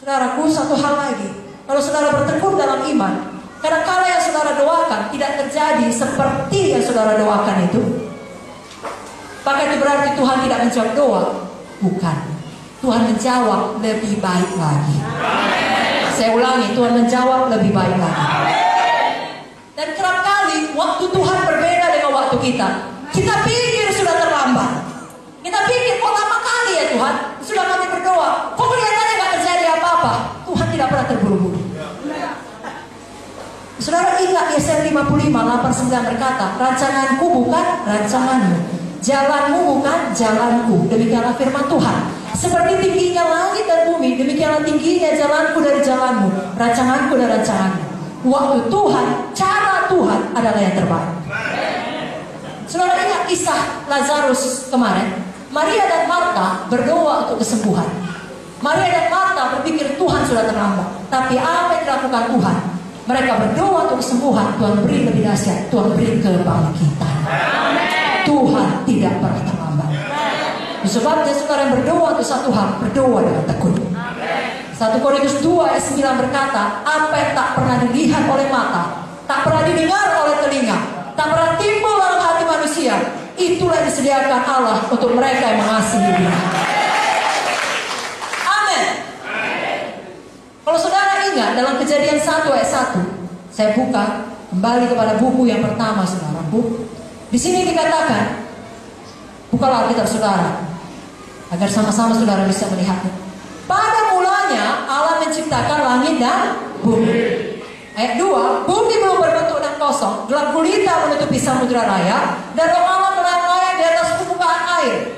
Saudaraku, satu hal lagi. Kalau saudara bertekun dalam iman, kadang-kala yang saudara doakan tidak terjadi seperti yang saudara doakan itu, maka itu berarti Tuhan tidak menjawab doa. Bukan. Tuhan menjawab lebih baik lagi. Saya ulangi, Tuhan menjawab lebih baik lagi. Dan kerap kali waktu Tuhan berbeda dengan waktu kita. Kita pikir sudah terlambat. Kita pikir, kok lama kali ya Tuhan, sudah kami berdoa, kok kelihatannya gak terjadi apa-apa. Tuhan tidak pernah terburu-buru. Saudara ingat Yesaya 55, 8-9 berkata, rancanganku bukan rancanganmu, jalanmu bukan jalanku. Demikianlah firman Tuhan. Seperti tingginya langit dan bumi, demikianlah tingginya jalanku dari jalanmu, rancanganku dari rancanganmu. Waktu Tuhan, cara Tuhan adalah yang terbaik. Saudara ingat kisah Lazarus kemarin. Maria dan Marta berdoa untuk kesembuhan. Maria dan Marta berpikir Tuhan sudah terlambat. Tapi apa yang dilakukan Tuhan? Mereka berdoa untuk kesembuhan. Tuhan beri lebih dahsyat. Tuhan beri kebangkitan. Tuhan tidak pernah terlambat. Sebabnya saudara yang berdoa untuk satu hal, berdoa dengan tekun. 1 Korintus 2 ayat 9 berkata, apa yang tak pernah dilihat oleh mata, tak pernah didengar oleh telinga, tak pernah timbul dalam hati manusia, itulah yang disediakan Allah untuk mereka yang mengasihi Dia. Amin. Kalau saudara ingat dalam Kejadian 1 ayat 1, saya buka kembali kepada buku yang pertama, saudaraku. Di sini dikatakan, bukalah Alkitab saudara, agar sama-sama saudara bisa melihatnya. Pada mulanya Allah menciptakan langit dan bumi. Ayat 2, bumi belum berbentuk dan kosong, gelap gulita menutupi samudra raya, dan roh Allah melayang-layang di atas permukaan air.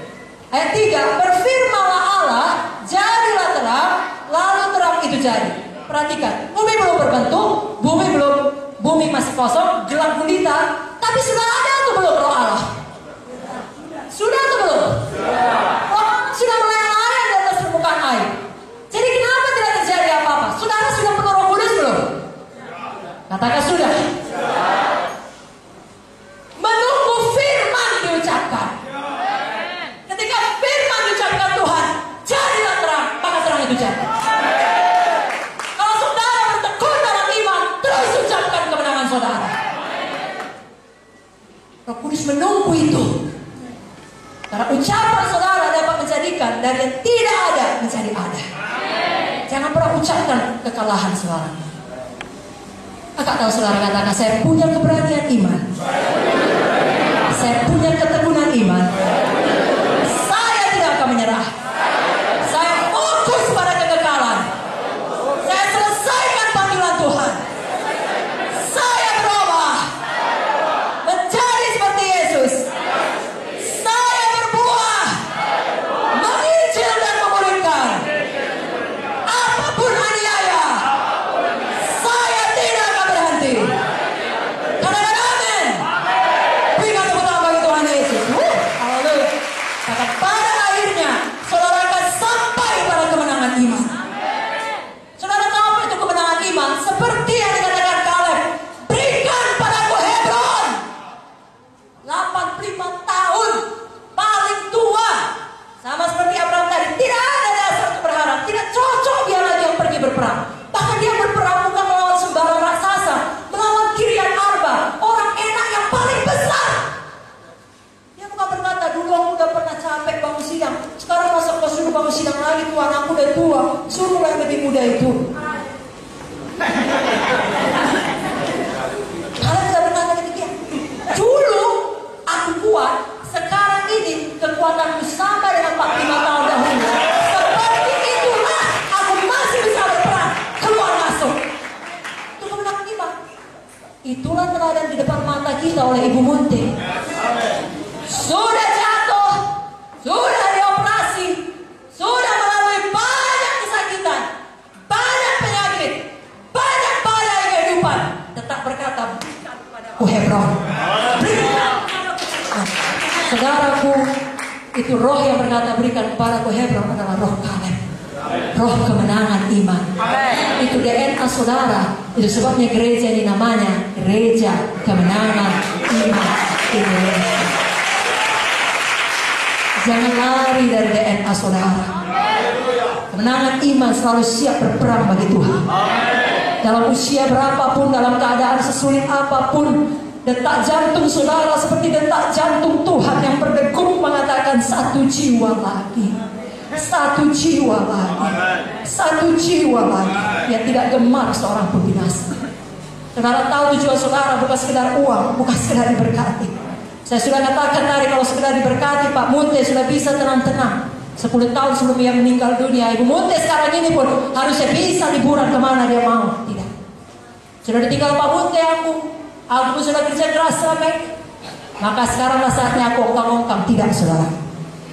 Ayat 3, berfirmanlah Allah, jadilah terang, lalu terang itu jadi. Perhatikan, bumi belum berbentuk, bumi masih kosong, gelap gulita, tapi sudah ada atau belum roh Allah? Sudah atau belum? Roh sudah melayang-layang di atas permukaan air. Jadi kenapa tidak terjadi apa-apa? Saudara sudah penuh Roh Kudus belum? Katakan sudah. Menunggu firman diucapkan. Ketika firman diucapkan Tuhan, jadilah terang, maka terang itu jadi. Kalau saudara bertekun dalam iman, terus ucapkan kemenangan saudara. Roh Kudus menunggu itu. Karena ucapan saudara dapat menjadikan dari yang tidak ada menjadi ada. Jangan pernah ucapkan kekalahan saudara. Agak tahu saudara katakan, saya punya keberanian iman. Saya punya ketekunan iman. Saya tidak akan menyerah. Saya fokus pada kekekalan. Saya selesaikan panggilan Tuhan. Saya berubah menjadi seperti Yesus. Saya berbuah, menginjil dan memulihkan. Apapun aniaya, saya tidak akan berhenti. Katakan amin. Berikan tepuk tangan bagi Tuhan Yesus. Haleluya. Maka pada akhirnya saudara akan sampai pada kemenangan iman. Saudara tahu apa itu kemenangan iman? Seperti yang dikatakan Kaleb, berikan padaku Hebron. 85 tahun, paling tua. Sama seperti Abraham tadi, tidak ada dasar untuk berharap. Tidak cocok dia lagi yang pergi berperang. Bahkan dia berperang bukan melawan sembarang raksasa, melawan Kiryat Arba, orang enak yang paling besar. Dia bukan berkata, dulu aku udah pernah capek bangun siang, sekarang masa kau suruh bangun siang lagi, Tuhan aku udah tua, suruhlah yang lebih muda itu. Kalian tidak berkata demikian. Dulu aku kuat, sekarang ini kekuatanku sama dengan 45 tahun dahulu. Seperti itulah aku masih bisa berperang, keluar masuk. Itu kemenangan iman. Itulah teladan di depan mata kita oleh Ibu Munti. Sudah jatuh, sudah dioperasi, sudah melalui banyak kesakitan, banyak penyakit, banyak badai kehidupan, tetap berkata, berikan kepadaku Hebron. Saudaraku, itu roh yang berkata berikan kepadaku Hebron adalah roh Kaleb, roh kemenangan iman. Itu DNA saudara. Itu sebabnya gereja ini namanya Gereja Kemenangan Iman Indonesia. Jangan lari dari DNA saudara. Kemenangan iman selalu siap berperang bagi Tuhan. Dalam usia berapapun, dalam keadaan sesulit apapun, detak jantung saudara seperti detak jantung Tuhan yang berdegup mengatakan 1 jiwa lagi. 1 jiwa lagi. 1 jiwa lagi. Yang tidak gemar seorang pun binasa. Saudara tahu tujuan saudara bukan sekedar uang, bukan sekedar diberkati. Saya sudah katakan tadi, kalau sekedar diberkati, Pak Munte sudah bisa tenang-tenang. 10 tahun sebelum ia meninggal dunia, Ibu Munte sekarang ini pun harusnya bisa liburan kemana dia mau. Tidak. Sudah ditinggal Pak Munte aku pun sudah kerja keras selama ini. Maka sekaranglah saatnya aku ongkang-ongkang. Tidak, saudara.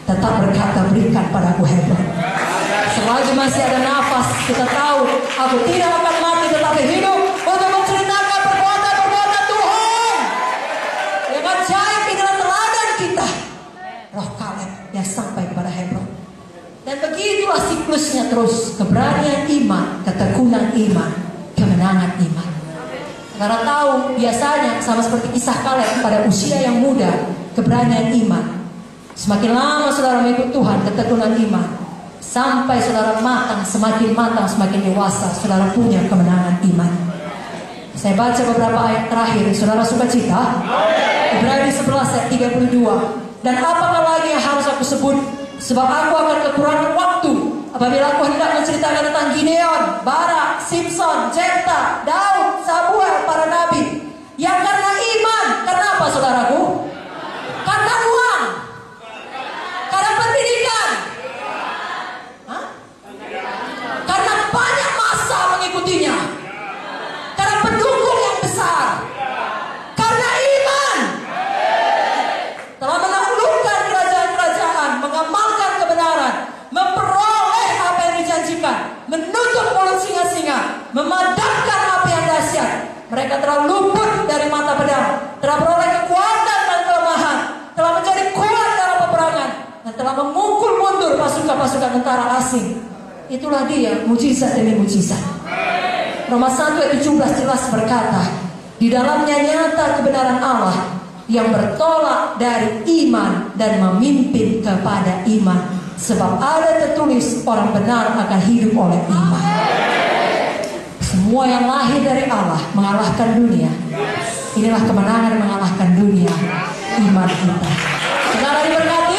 Tetap berkata, berikan padaku Hebron. Selagi masih ada nafas, kita tahu aku tidak akan mati tetapi hidup untuk menceritakan perbuatan-perbuatan Tuhan yang ajaib di dalam teladan kita. Roh Kaleb yang sampai kepada Hebron. Dan begitulah siklusnya terus. Keberanian iman, ketekunan iman, kemenangan iman. Saudara tahu biasanya sama seperti kisah Kaleb pada usia yang muda, keberanian iman. Semakin lama saudara mengikut Tuhan, ketekunan iman, sampai saudara matang, semakin dewasa, saudara punya kemenangan iman. Saya baca beberapa ayat terakhir, saudara suka cita. Ibrani 11 ayat 32. Dan apakah lagi yang harus aku sebut? Sebab aku akan kekurangan waktu apabila aku hendak menceritakan tentang Gideon, Barak, Simpson, Jefta, Daud, Samuel, para nabi. Yang karena iman, karena apa saudaraku? Karena uang, karena pendidikan, karena banyak masa mengikutinya, karena pendukung yang besar, karena iman telah menaklukkan kerajaan-kerajaan, mengamalkan kebenaran, memperoleh apa yang dijanjikan, menutup mulut singa-singa, memadamkan api yang dahsyat. Mereka telah luput dari mata pedang, telah beroleh kekuatan dan kelemahan, telah menjadi kuat dalam peperangan, dan telah memukul mundur pasukan-pasukan tentara asing. Itulah dia, mujizat demi mujizat. Roma 1 ayat 17 jelas berkata, di dalamnya nyata kebenaran Allah yang bertolak dari iman dan memimpin kepada iman. Sebab ada tertulis, orang benar akan hidup oleh iman. Semua yang lahir dari Allah mengalahkan dunia. Inilah kemenangan mengalahkan dunia, iman kita. Saudara diberkati